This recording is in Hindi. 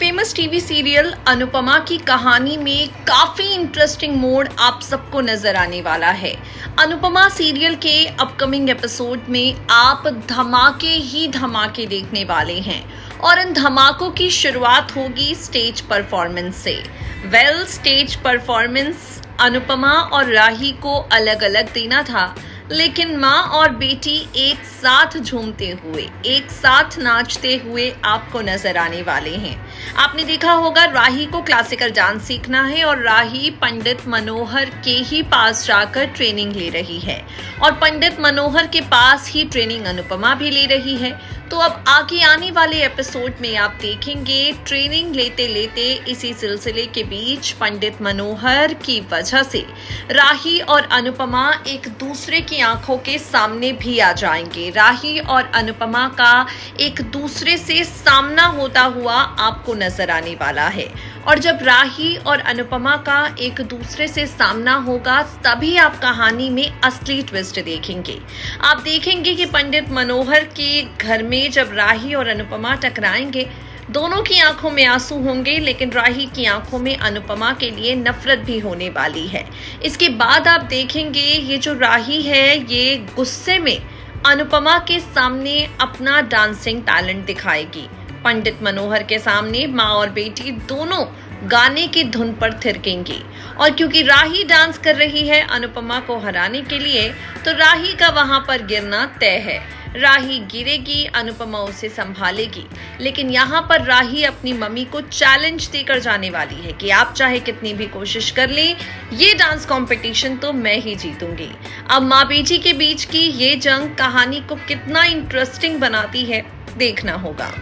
फेमस टीवी सीरियल अनुपमा की कहानी में काफी इंटरेस्टिंग मोड़ आप सबको नजर आने वाला है। अनुपमा सीरियल के अपकमिंग एपिसोड में आप धमाके ही धमाके देखने वाले हैं और इन धमाकों की शुरुआत होगी स्टेज परफॉर्मेंस से। स्टेज परफॉर्मेंस अनुपमा और राही को अलग अलग देना था, लेकिन माँ और बेटी एक साथ झूमते हुए, एक साथ नाचते हुए आपको नजर आने वाले हैं। आपने देखा होगा राही को क्लासिकल डांस सीखना है और राही पंडित मनोहर के ही पास जाकर ट्रेनिंग ले रही है और पंडित मनोहर के पास ही ट्रेनिंग अनुपमा भी ले रही है। तो अब आगे आने वाले एपिसोड में आप देखेंगे ट्रेनिंग लेते लेते इसी सिलसिले के बीच पंडित मनोहर की वजह से राही और अनुपमा एक दूसरे की आंखों के सामने भी आ जाएंगे। राही और अनुपमा का एक दूसरे से सामना होता हुआ आपको नजर आने वाला है और जब राही और अनुपमा का एक दूसरे से सामना होगा तभी आप कहानी में असली ट्विस्ट देखेंगे। आप देखेंगे कि पंडित मनोहर के घर में जब राही और अनुपमा टकराएंगे, दोनों की आंखों में आंसू होंगे, लेकिन राही की आंखों में अनुपमा के लिए नफरत भी होने वाली है। इसके बाद आप देखेंगे ये जो राही है ये गुस्से में अनुपमा के सामने अपना डांसिंग टैलेंट दिखाएगी। पंडित मनोहर के सामने माँ और बेटी दोनों गाने की धुन पर थिरकेंगी और क्योंकि राही डांस कर रही है अनुपमा को हराने के लिए, तो राही का वहां पर गिरना तय है। राही गिरेगी, अनुपमा उसे संभालेगी, लेकिन यहाँ पर राही अपनी मम्मी को चैलेंज देकर जाने वाली है कि आप चाहे कितनी भी कोशिश कर लें, ये डांस कंपटीशन तो मैं ही जीतूंगी। अब माँ बेटी के बीच की ये जंग कहानी को कितना इंटरेस्टिंग बनाती है, देखना होगा।